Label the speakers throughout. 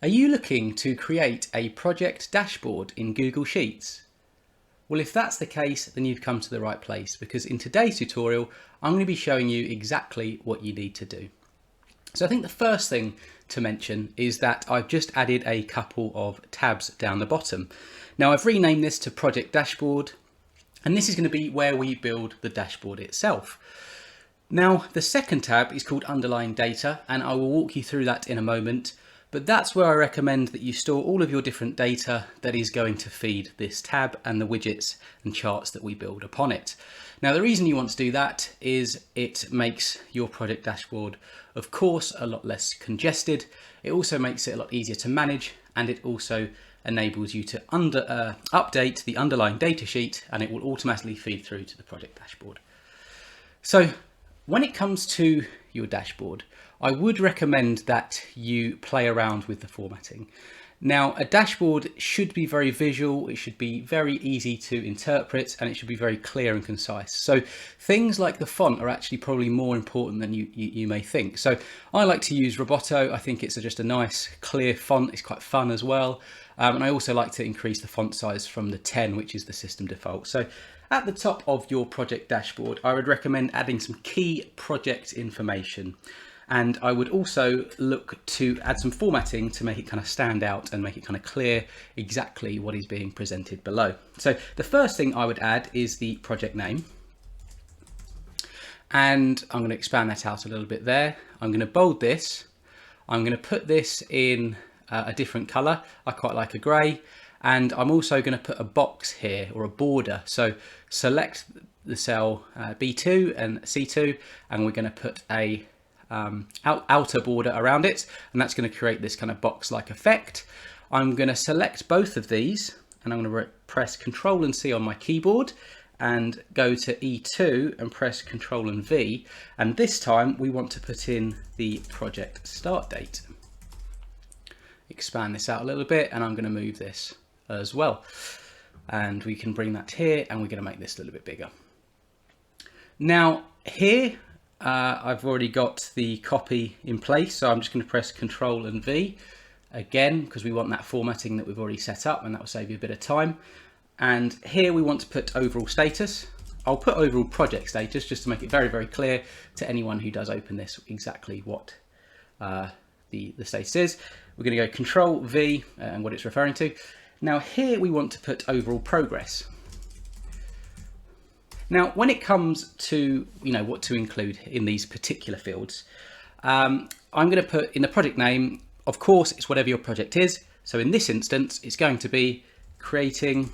Speaker 1: Are you looking to create a project dashboard in Google Sheets? Well, if that's the case, then you've come to the right place, because in today's tutorial, I'm going to be showing you exactly what you need to do. So I think the first thing to mention is that I've just added a couple of tabs down the bottom. Now I've renamed this to Project Dashboard, and this is going to be where we build the dashboard itself. Now the second tab is called Underlying Data, and I will walk you through that in a moment. But that's where I recommend that you store all of your different data that is going to feed this tab and the widgets and charts that we build upon it. Now, the reason you want to do that is it makes your project dashboard, of course, a lot less congested. It also makes it a lot easier to manage, and it also enables you to update the underlying data sheet, and it will automatically feed through to the project dashboard. So when it comes to your dashboard, I would recommend that you play around with the formatting. Now, a dashboard should be very visual, it should be very easy to interpret, and it should be very clear and concise. So things like the font are actually probably more important than you may think. So I like to use Roboto. I think it's just a nice clear font. It's quite fun as well. And I also like to increase the font size from the 10, which is the system default. So at the top of your project dashboard, I would recommend adding some key project information. And I would also look to add some formatting to make it kind of stand out and make it kind of clear exactly what is being presented below. So the first thing I would add is the project name. And I'm going to expand that out a little bit there. I'm going to bold this. I'm going to put this in a different color. I quite like a gray. And I'm also going to put a box here, or a border. So select the cell B2 and C2, and we're going to put a outer border around it, and that's going to create this kind of box-like effect. I'm going to select both of these, and I'm going to press Control and C on my keyboard and go to E2 and press Control and V, and this time we want to put in the project start date. Expand this out a little bit, and I'm going to move this as well, and we can bring that here, and we're going to make this a little bit bigger. Now here I've already got the copy in place, so I'm just going to press Control and V again, because we want that formatting that we've already set up, and that will save you a bit of time. And here we want to put overall status. I'll put overall project status just to make it very, very clear to anyone who does open this exactly what the status is. We're going to go Control V and what it's referring to. Now here we want to put overall progress. Now, when it comes to what to include in these particular fields, I'm going to put in the project name, of course, it's whatever your project is. So in this instance, it's going to be creating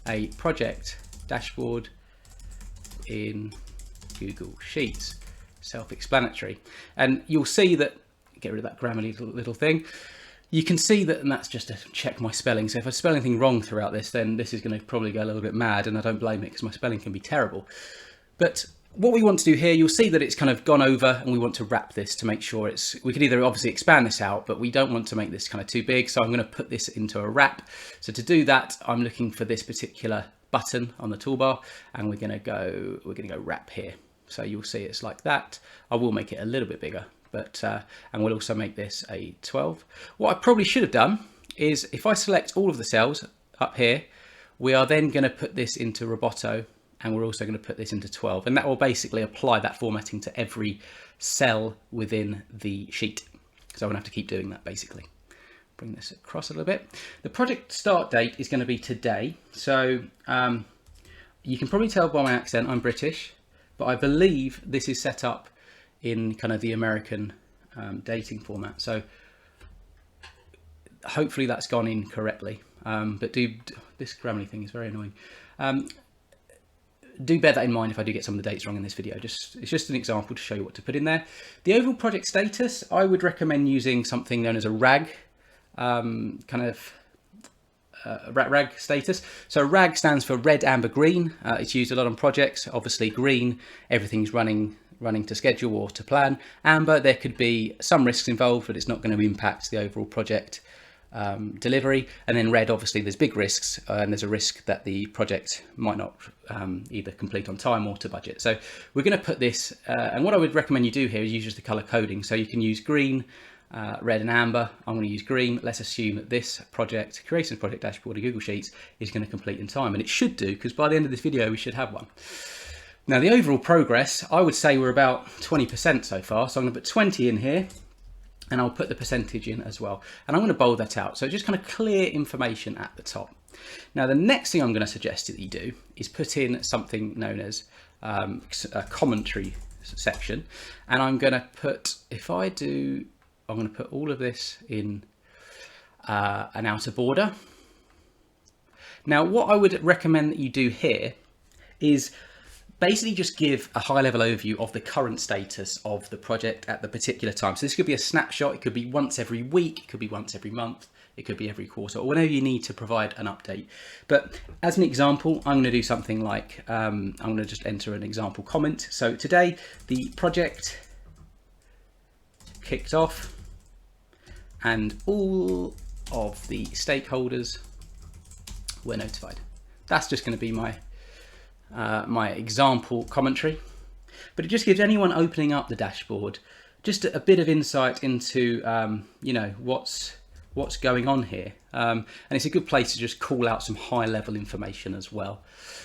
Speaker 1: a project dashboard in Google Sheets. Self-explanatory. And you'll see that, get rid of that grammar little thing. You can see that, and that's just to check my spelling. So if I spell anything wrong throughout this, then this is going to probably go a little bit mad, and I don't blame it because my spelling can be terrible. But what we want to do here, you'll see that it's kind of gone over, and we want to wrap this to make sure we could either obviously expand this out, but we don't want to make this kind of too big. So I'm going to put this into a wrap. So to do that, I'm looking for this particular button on the toolbar, and we're going to go wrap here. So you'll see it's like that. I will make it a little bit bigger. But and we'll also make this a 12. What I probably should have done is, if I select all of the cells up here, we are then going to put this into Roboto, and we're also going to put this into 12, and that will basically apply that formatting to every cell within the sheet. So I'm going to have to keep doing that basically. Bring this across a little bit. The project start date is going to be today. So you can probably tell by my accent I'm British, but I believe this is set up in kind of the American dating format. So hopefully that's gone in correctly. But this Grammarly thing is very annoying. Do bear that in mind if I do get some of the dates wrong in this video. It's just an example to show you what to put in there. The overall project status, I would recommend using something known as a RAG, RAG status. So RAG stands for red, amber, green. It's used a lot on projects. Obviously green, everything's running to schedule or to plan. Amber, there could be some risks involved, but it's not going to impact the overall project delivery. And then red, obviously there's big risks, and there's a risk that the project might not either complete on time or to budget. So we're going to put this, and what I would recommend you do here is use just the color coding. So you can use green, red and amber. I'm going to use green. Let's assume that this project, creating a project dashboard in Google Sheets, is going to complete in time. And it should do, because by the end of this video, we should have one. Now, the overall progress, I would say we're about 20% so far. So I'm going to put 20 in here, and I'll put the percentage in as well. And I'm going to bold that out. So just kind of clear information at the top. Now, the next thing I'm going to suggest that you do is put in something known as a commentary section. And I'm going to put, I'm going to put all of this in an outer border. Now, what I would recommend that you do here is basically just give a high level overview of the current status of the project at the particular time. So this could be a snapshot, it could be once every week, it could be once every month, it could be every quarter, or whenever you need to provide an update. But as an example, I'm going to do something like, I'm going to just enter an example comment. So today, the project kicked off and all of the stakeholders were notified. That's just going to be my my example commentary, but it just gives anyone opening up the dashboard just a bit of insight into you know, what's going on here, and it's a good place to just call out some high level information as well.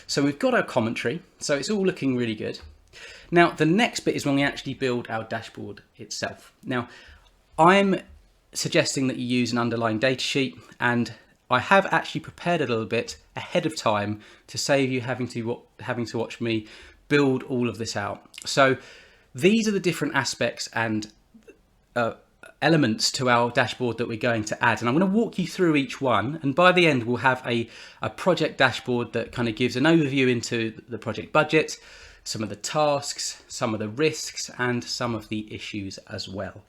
Speaker 1: So we've got our commentary, so it's all looking really good. Now the next bit is when we actually build our dashboard itself. Now I'm suggesting that you use an underlying data sheet, and I have actually prepared a little bit ahead of time to save you having to watch me build all of this out. So these are the different aspects and elements to our dashboard that we're going to add, and I'm going to walk you through each one, and by the end we'll have a project dashboard that kind of gives an overview into the project budget, some of the tasks, some of the risks, and some of the issues as well.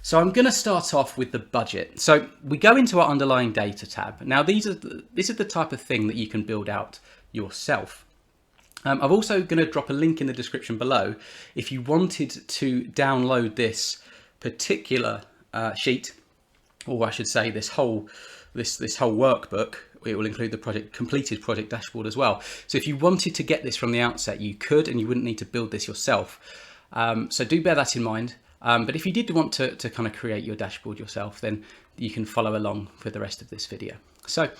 Speaker 1: So I'm going to start off with the budget. So we go into our underlying data tab. Now this is the type of thing that you can build out yourself. I'm also going to drop a link in the description below if you wanted to download this particular sheet, or I should say this whole workbook. It will include the completed project dashboard as well. So if you wanted to get this from the outset, you could, and you wouldn't need to build this yourself. So do bear that in mind. But if you did want to kind of create your dashboard yourself, then you can follow along for the rest of this video. So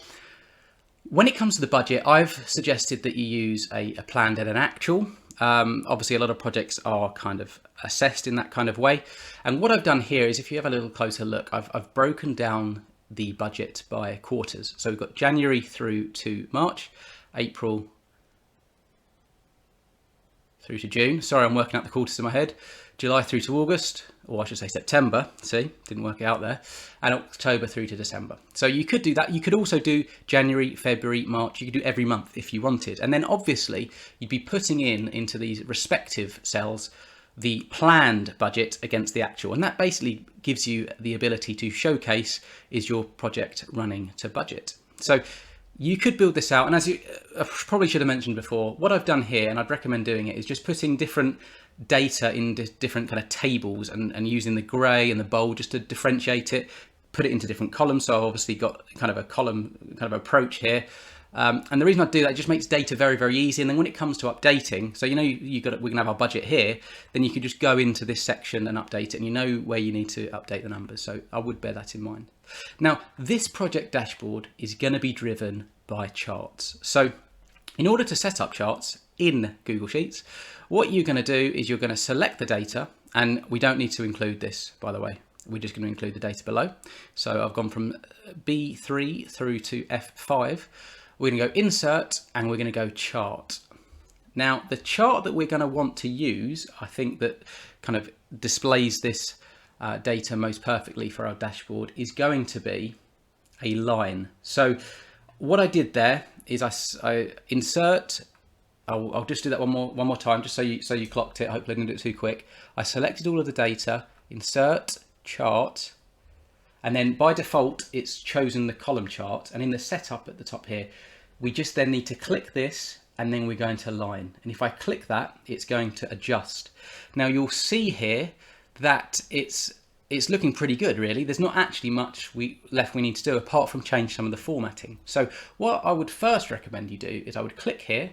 Speaker 1: when it comes to the budget, I've suggested that you use a planned and an actual. Obviously, a lot of projects are kind of assessed in that kind of way. And what I've done here is, if you have a little closer look, I've broken down the budget by quarters. So we've got January through to March, April through to June. Sorry, I'm working out the quarters in my head. July through to August, or I should say September. See, didn't work it out there. And October through to December. So you could do that. You could also do January, February, March. You could do every month if you wanted. And then obviously you'd be putting into these respective cells the planned budget against the actual. And that basically gives you the ability to showcase, is your project running to budget? So you could build this out. And as I probably should have mentioned before, what I've done here, and I'd recommend doing it, is just putting different data in different kind of tables and using the grey and the bold just to differentiate it, put it into different columns. So I've obviously got kind of a column kind of approach here. And the reason I do that, it just makes data very, very easy. And then when it comes to updating, so you know we're gonna have our budget here, then you can just go into this section and update it, and you know where you need to update the numbers. So I would bear that in mind. Now, this project dashboard is going to be driven by charts. So in order to set up charts in Google Sheets, what you're going to do is you're going to select the data, and we don't need to include this, by the way. We're just going to include the data below. So I've gone from B3 through to F5. We're going to go insert, and we're going to go chart. Now, the chart that we're going to want to use, I think that kind of displays this data most perfectly for our dashboard, is going to be a line. So what I did there is I insert. I'll just do that one more time, just so you clocked it. Hopefully I didn't do it too quick. I selected all of the data, insert chart, and then by default it's chosen the column chart. And in the setup at the top here, we just then need to click this, and then we're going to line. And if I click that, it's going to adjust. Now you'll see here that it's looking pretty good, really. There's not actually much left we need to do apart from change some of the formatting. So what I would first recommend you do is I would click here,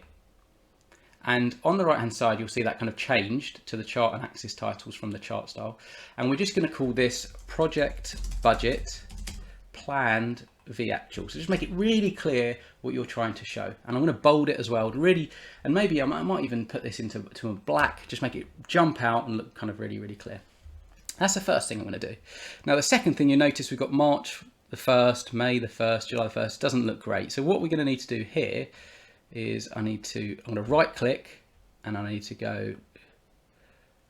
Speaker 1: and on the right hand side you'll see that kind of changed to the chart and axis titles from the chart style, and we're just going to call this project budget planned v actual. So just make it really clear what you're trying to show, and I'm going to bold it as well to really, and maybe I might even put this into a black, just make it jump out and look kind of really clear. That's the first thing I'm going to do. Now the second thing, you notice we've got March the 1st, May the 1st, July the 1st. Doesn't look great. So what we're going to need to do here is I'm going to right click, and I need to go,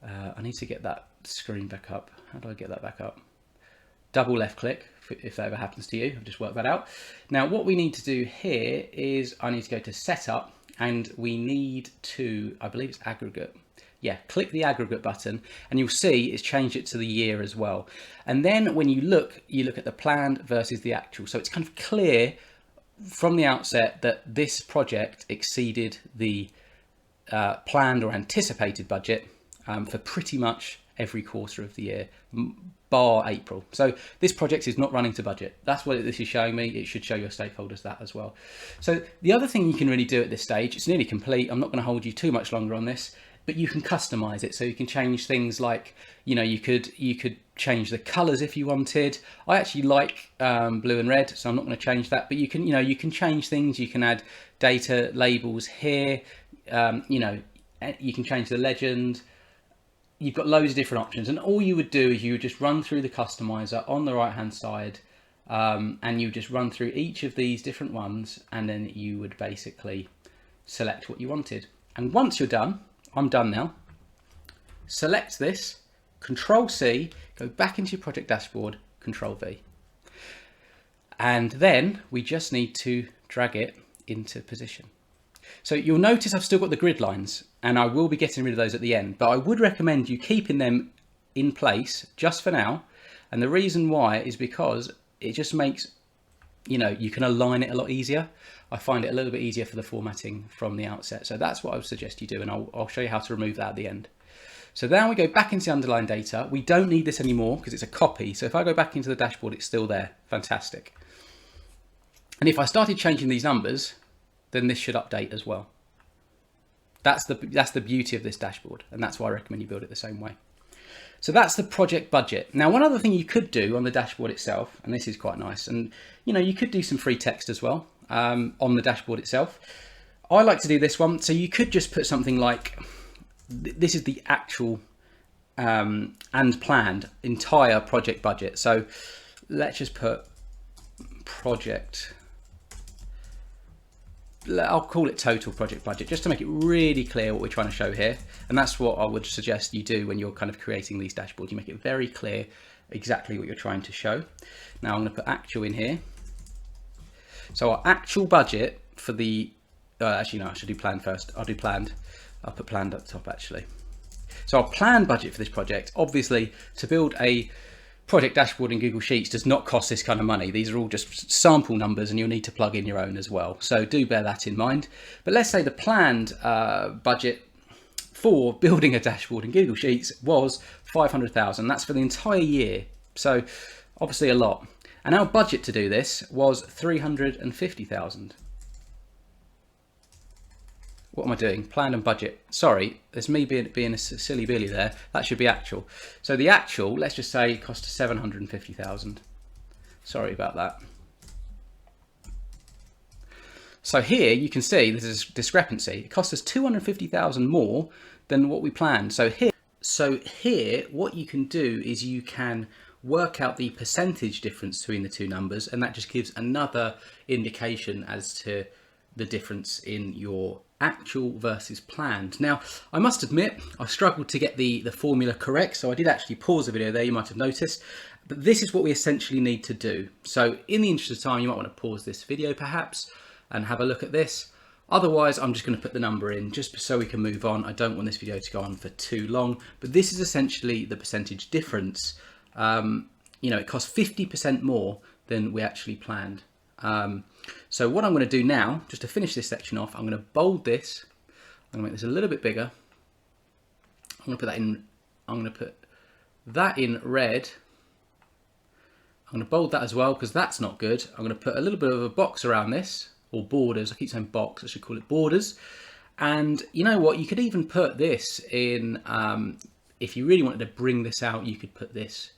Speaker 1: I need to get that screen back up. How do I get that back up? Double left click, if that ever happens to you. I've just worked that out. Now what we need to do here is I need to go to setup, and we need to, I believe it's aggregate. Yeah, click the aggregate button, and you'll see it's changed it to the year as well. And then when you look at the planned versus the actual. So it's kind of clear from the outset that this project exceeded the planned or anticipated budget for pretty much every quarter of the year, bar April. So this project is not running to budget. That's what this is showing me. It should show your stakeholders that as well. So the other thing you can really do at this stage, it's nearly complete. I'm not going to hold you too much longer on this, but you can customize it. So you can change things like, you know, you could change the colors if you wanted. I actually like blue and red, so I'm not going to change that, but you can, you know, you can change things. You can add data labels here. You know, you can change the legend. You've got loads of different options, and all you would do is you would just run through the customizer on the right hand side, and you just run through each of these different ones, and then you would basically select what you wanted. And once you're done, I'm done now. Select this, Control C, go back into your project dashboard, Control V. And then we just need to drag it into position. So you'll notice I've still got the grid lines, and I will be getting rid of those at the end, but I would recommend you keeping them in place just for now. And the reason why is because it just makes, you know, you can align it a lot easier. I find it a little bit easier for the formatting from the outset. So that's what I would suggest you do, and I'll show you how to remove that at the end. So now we go back into the underlying data. We don't need this anymore because it's a copy. So if I go back into the dashboard, it's still there. Fantastic. And if I started changing these numbers, then this should update as well. That's the beauty of this dashboard, and that's why I recommend you build it the same way. So that's the project budget. Now, one other thing you could do on the dashboard itself, and this is quite nice, and you know, you could do some free text as well on the dashboard itself. I like to do this one. So you could just put something like, this is the actual and planned entire project budget. So let's just put project, I'll call it total project budget, just to make it really clear what we're trying to show here. And that's what I would suggest you do when you're kind of creating these dashboards. You make it very clear exactly what you're trying to show. Now I'm going to put actual in here. So our actual budget for the, actually no, I should do planned first. I'll do planned. I'll put planned at the top actually. So our planned budget for this project, obviously to build a project dashboard in Google Sheets does not cost this kind of money. These are all just sample numbers, and you'll need to plug in your own as well. So do bear that in mind. But let's say the planned budget for building a dashboard in Google Sheets was 500,000. That's for the entire year. So obviously a lot. And our budget to do this was 350,000. What am I doing? Planned and budget. Sorry, there's me being a silly Billy there. That should be actual. So the actual, let's just say, cost 750,000. Sorry about that. So here you can see there's a discrepancy. It cost us 250,000 more than what we planned. So here, what you can do is you can work out the percentage difference between the two numbers, and that just gives another indication as to the difference in your actual versus planned. Now, I must admit, I struggled to get the formula correct, so I did actually pause the video there, you might have noticed, but this is what we essentially need to do. So in the interest of time, you might want to pause this video perhaps and have a look at this. Otherwise, I'm just going to put the number in just so we can move on. I don't want this video to go on for too long, but this is essentially the percentage difference. You know, it costs 50% more than we actually planned. So what I'm going to do now, just to finish this section off, I'm going to bold this. I'm going to make this a little bit bigger. I'm going to put that in. I'm going to put that in red. I'm going to bold that as well because that's not good. I'm going to put a little bit of a box around this, or borders. I keep saying box. I should call it borders. And you know what, you could even put this in, if you really wanted to bring this out, you could put this,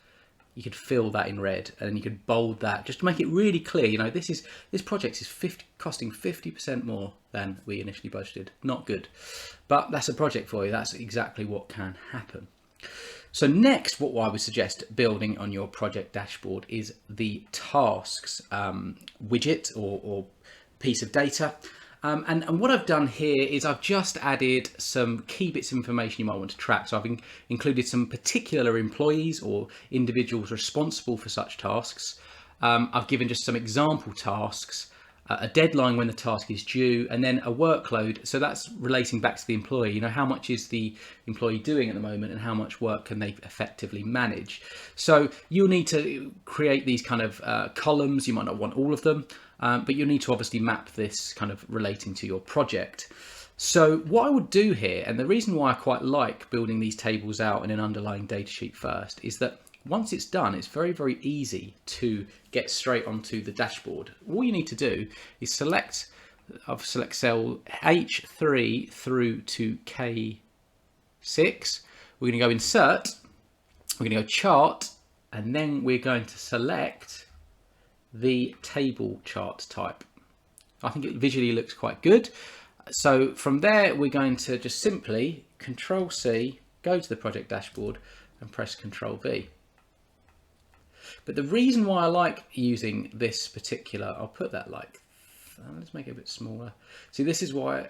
Speaker 1: you could fill that in red, and you could bold that just to make it really clear. You know, this project is costing 50% more than we initially budgeted. Not good, but that's a project for you. That's exactly what can happen. So next, what I would suggest building on your project dashboard is the tasks widget or piece of data. And what I've done here is I've just added some key bits of information you might want to track. So I've included some particular employees or individuals responsible for such tasks. I've given just some example tasks, a deadline when the task is due, and then a workload. So that's relating back to the employee. You know, how much is the employee doing at the moment and how much work can they effectively manage? So you'll need to create these kind of columns. You might not want all of them, but you'll need to obviously map this kind of relating to your project. So what I would do here, and the reason why I quite like building these tables out in an underlying data sheet first, is that once it's done, it's very, very easy to get straight onto the dashboard. All you need to do is select cell H3 through to K6. We're going to go insert, we're going to go chart, and then we're going to select the table chart type. I think it visually looks quite good. So from there, we're going to just simply Control C, go to the project dashboard and press Control V. But the reason why I like using this particular, I'll put that like, let's make it a bit smaller. See, this is why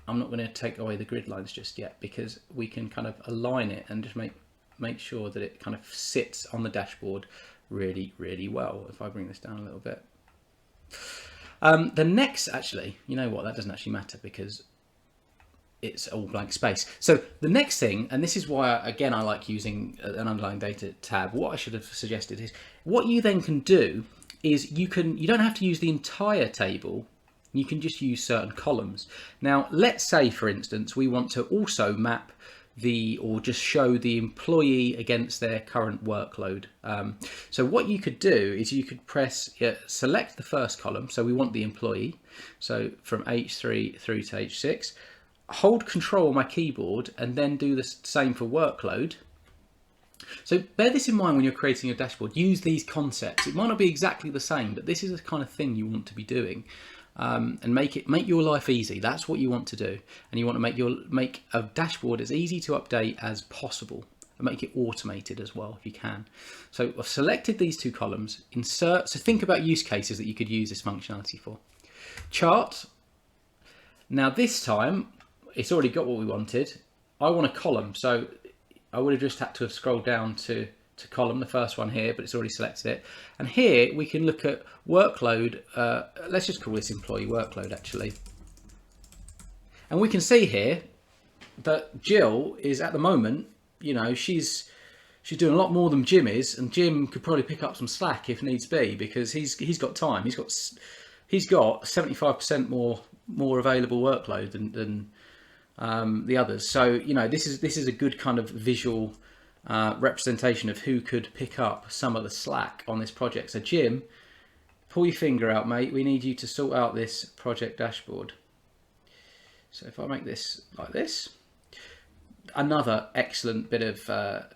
Speaker 1: I'm not going to take away the grid lines just yet, because we can kind of align it and just make sure that it kind of sits on the dashboard really, really well. If I bring this down a little bit. The next, actually, you know what, that doesn't actually matter because it's all blank space. So the next thing, and this is why, again, I like using an underlying data tab, what I should have suggested is, what you then can do is you don't have to use the entire table, you can just use certain columns. Now, let's say, for instance, we want to also map or just show the employee against their current workload. So what you could do is you could press, select the first column, so we want the employee, so from H3 through to H6, hold Control on my keyboard and then do the same for workload. So bear this in mind when you're creating a dashboard. Use these concepts. It might not be exactly the same, but this is the kind of thing you want to be doing, and make your life easy. That's what you want to do, and you want to make a dashboard as easy to update as possible and make it automated as well if you can. So I've selected these two columns. Insert. So think about use cases that you could use this functionality for. Chart. Now this time, it's already got what we wanted. I want a column, so I would have just had to have scrolled down to column, the first one here, but it's already selected it. And here we can look at workload. Let's just call this employee workload actually. And we can see here that Jill is at the moment, you know, she's doing a lot more than Jim is, and Jim could probably pick up some slack if needs be, because he's got time. He's got 75% more available workload than the others. So, you know, this is a good kind of visual representation of who could pick up some of the slack on this project. So Jim, pull your finger out, mate. We need you to sort out this project dashboard. So if I make this like this, another excellent bit of a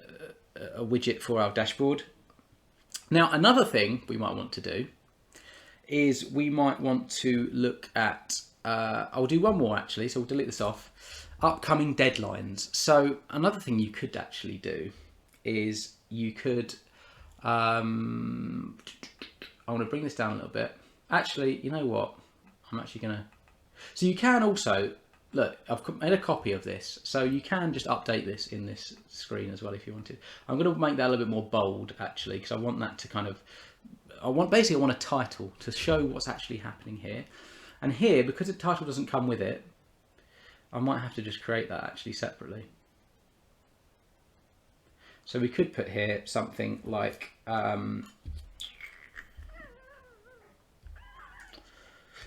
Speaker 1: widget for our dashboard. Now, another thing we might want to do is we might want to look at, I'll do one more actually, so we'll delete this off. Upcoming deadlines. So another thing you could actually do is you could, I want to bring this down a little bit. Actually, you know what? I'm actually going to, so you can also, look, I've made a copy of this, so you can just update this in this screen as well if you wanted. I'm going to make that a little bit more bold actually, because I want that to kind of, I want a title to show what's actually happening here. And here, because the title doesn't come with it, I might have to just create that actually separately. So we could put here something like,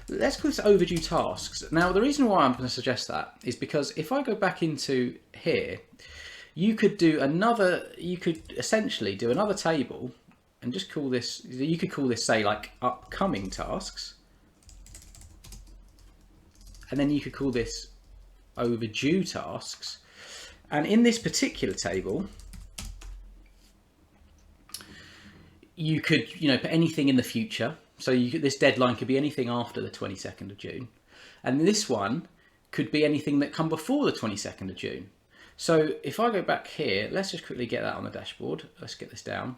Speaker 1: let's call this overdue tasks. Now, the reason why I'm going to suggest that is because if I go back into here, you could essentially do another table and just call this, you could call this, say, like upcoming tasks. And then you could call this overdue tasks. And in this particular table, you could, put anything in the future. So this deadline could be anything after the 22nd of June. And this one could be anything that come before the 22nd of June. So if I go back here, let's just quickly get that on the dashboard. Let's get this down.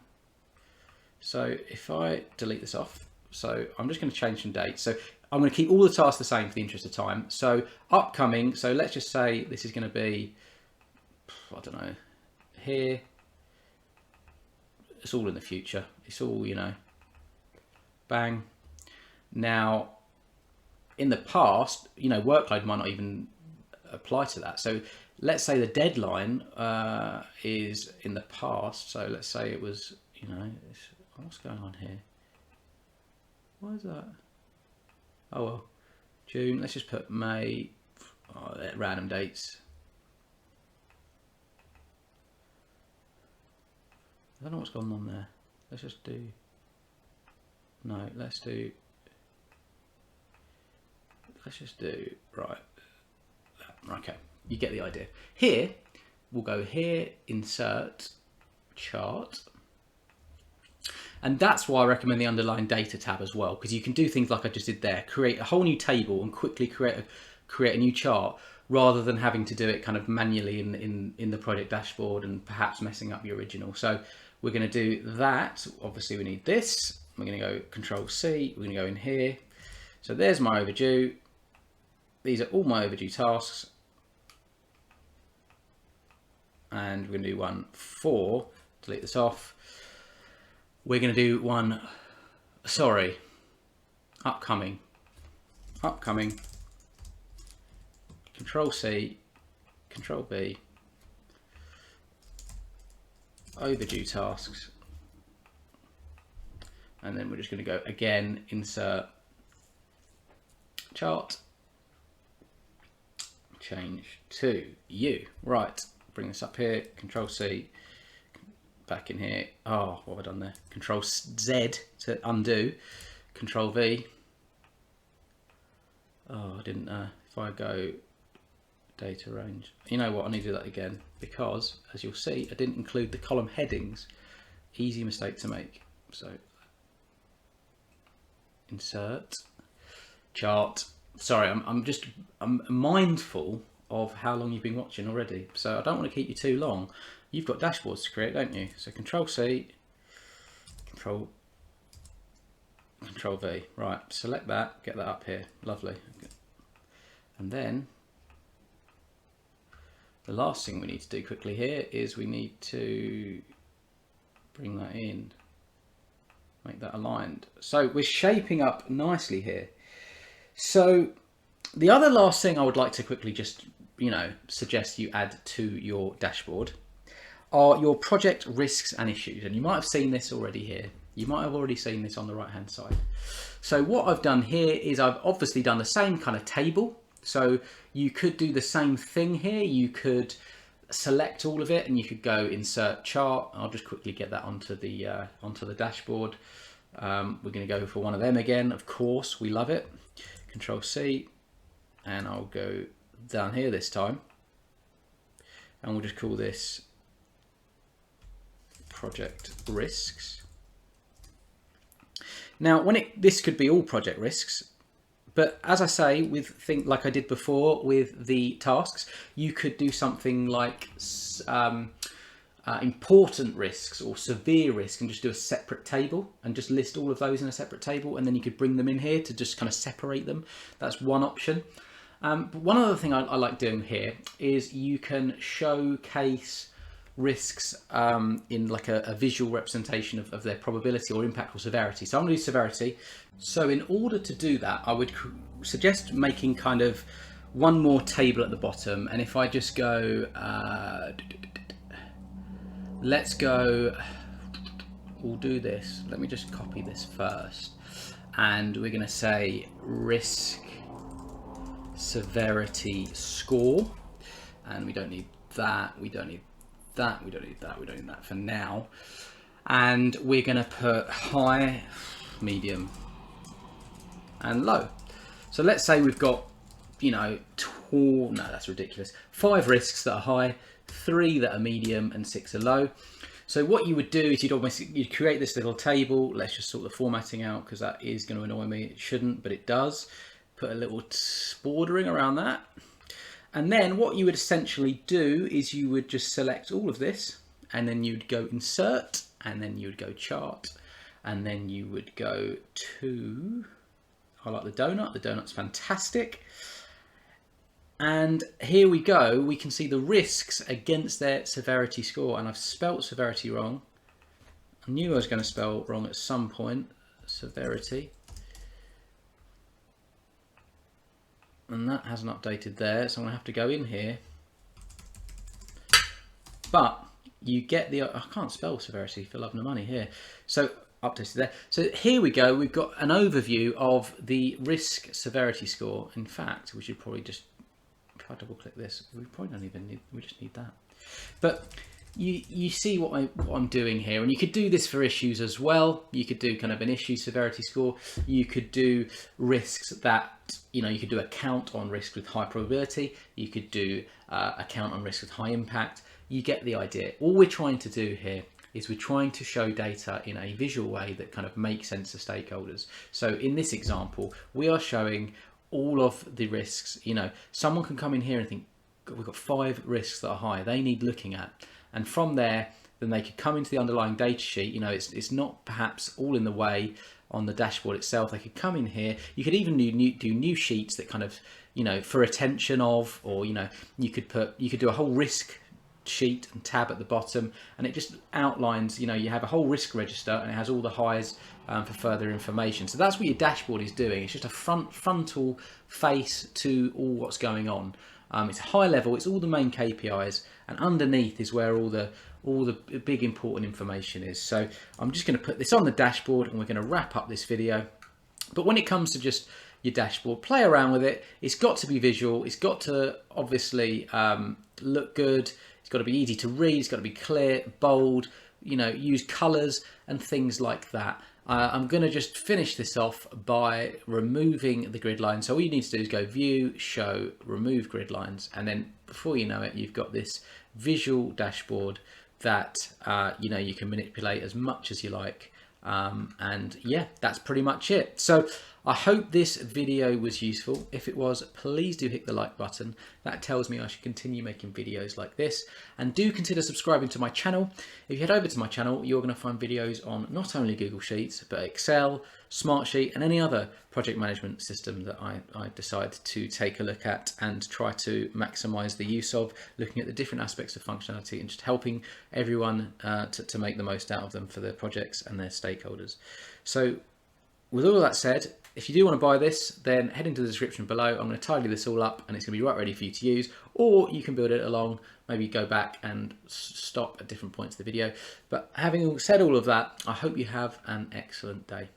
Speaker 1: So if I delete this off, so I'm just going to change some dates. So I'm going to keep all the tasks the same for the interest of time. So upcoming, so let's just say this is going to be, I don't know, here. It's all in the future. It's all, bang. Now, in the past, workload might not even apply to that. So let's say the deadline is in the past. So let's say it was, what's going on here? Why is that? Oh, well, June. Let's just put May, random dates. I don't know what's going on there. Let's just do, let's just do, right. Okay, you get the idea. Here, we'll go here, insert, chart. And that's why I recommend the underlying data tab as well, because you can do things like I just did there, create a whole new table and quickly create a new chart, rather than having to do it kind of manually in the project dashboard and perhaps messing up the original. So we're going to do that. Obviously we need this. We're going to go Control C. We're going to go in here. So there's my overdue. These are all my overdue tasks. And we're going to do one for, delete this off. We're going to do one, upcoming, Control C, Control B, overdue tasks. And then we're just going to go again, insert, chart, change to you. Right, bring this up here, Control C, back in here. Oh, what have I done there? Control Z to undo, Control V. Oh, I didn't, if I go data range, you know what, I need to do that again, because as you'll see, I didn't include the column headings. Easy mistake to make. So insert, chart. Sorry, I'm mindful of how long you've been watching already, so I don't want to keep you too long. You've got dashboards to create, don't you? So Control C, Control V. Right, select that, get that up here. Lovely. And then the last thing we need to do quickly here is we need to bring that in, make that aligned. So we're shaping up nicely here. So the other last thing I would like to quickly just, suggest you add to your dashboard are your project risks and issues. And you might have seen this already here. You might have already seen this on the right hand side. So what I've done here is I've obviously done the same kind of table. So you could do the same thing here. You could select all of it and you could go insert chart. I'll just quickly get that onto the dashboard. We're going to go for one of them again. Of course, we love it. Control C, and I'll go down here this time, and we'll just call this project risks. Now, this could be all project risks, but as I say, like I did before with the tasks, you could do something like important risks or severe risk and just do a separate table and just list all of those in a separate table, and then you could bring them in here to just kind of separate them. That's one option. But one other thing I like doing here is you can showcase risks in like a visual representation of their probability or impact or severity. So I'm going to do severity. So in order to do that, I would suggest making kind of one more table at the bottom. And if I just go, let's go, we'll do this. Let me just copy this first. And we're going to say risk severity score. And we don't need that. We don't need that. We don't need that. We don't need that for now. And we're going to put high, medium, and low. So let's say we've got, no, that's ridiculous. 5 risks that are high, 3 that are medium, and 6 are low. So what you would do is you'd create this little table. Let's just sort the formatting out because that is going to annoy me. It shouldn't, but it does. Put a little bordering around that. And then what you would essentially do is you would just select all of this, and then you'd go insert, and then you would go chart, and then you would go to, I like the donut. The donut's fantastic. And here we go, we can see the risks against their severity score. And I've spelt severity wrong. I knew I was going to spell wrong at some point, severity. And that hasn't updated there, so I'm going to have to go in here. But you get the, I can't spell severity for love nor money here. So updated there. So here we go, we've got an overview of the risk severity score. In fact, we should probably just, if I double click this, we probably don't even need, we just need that. But you see what I'm doing here, and you could do this for issues as well. You could do kind of an issue severity score. You could do risks that, you know, you could do a count on risk with high probability. You could do a count on risk with high impact. You get the idea. All we're trying to do here is we're trying to show data in a visual way that kind of makes sense to stakeholders. So in this example, we are showing all of the risks. You know, someone can come in here and think, we've got 5 risks that are high, they need looking at. And from there, then they could come into the underlying data sheet. You know, it's not perhaps all in the way on the dashboard itself. They could come in here. You could even do new sheets that kind of, you know, for attention of, or, you know, you could do a whole risk sheet and tab at the bottom, and it just outlines, you know, you have a whole risk register and it has all the highs for further information. So that's what your dashboard is doing. It's just a frontal face to all what's going on. It's high level, it's all the main KPIs, and underneath is where all the big important information is. So I'm just going to put this on the dashboard and we're going to wrap up this video. But when it comes to just your dashboard, play around with it. It's got to be visual. It's got to obviously look good. It's got to be easy to read. It's got to be clear, bold, you know, use colors and things like that. I'm going to just finish this off by removing the grid line. So all you need to do is go view, show, remove grid lines. And then before you know it, you've got this visual dashboard that, you know, you can manipulate as much as you like. And yeah, that's pretty much it. So I hope this video was useful. If it was, please do hit the like button. That tells me I should continue making videos like this. And do consider subscribing to my channel. If you head over to my channel, you're going to find videos on not only Google Sheets, but Excel, Smartsheet, and any other project management system that I decide to take a look at and try to maximize the use of, looking at the different aspects of functionality and just helping everyone to make the most out of them for their projects and their stakeholders. So with all that said, if you do want to buy this, then head into the description below. I'm going to tidy this all up and it's going to be right ready for you to use, or you can build it along, maybe go back and stop at different points of the video. But having said all of that, I hope you have an excellent day.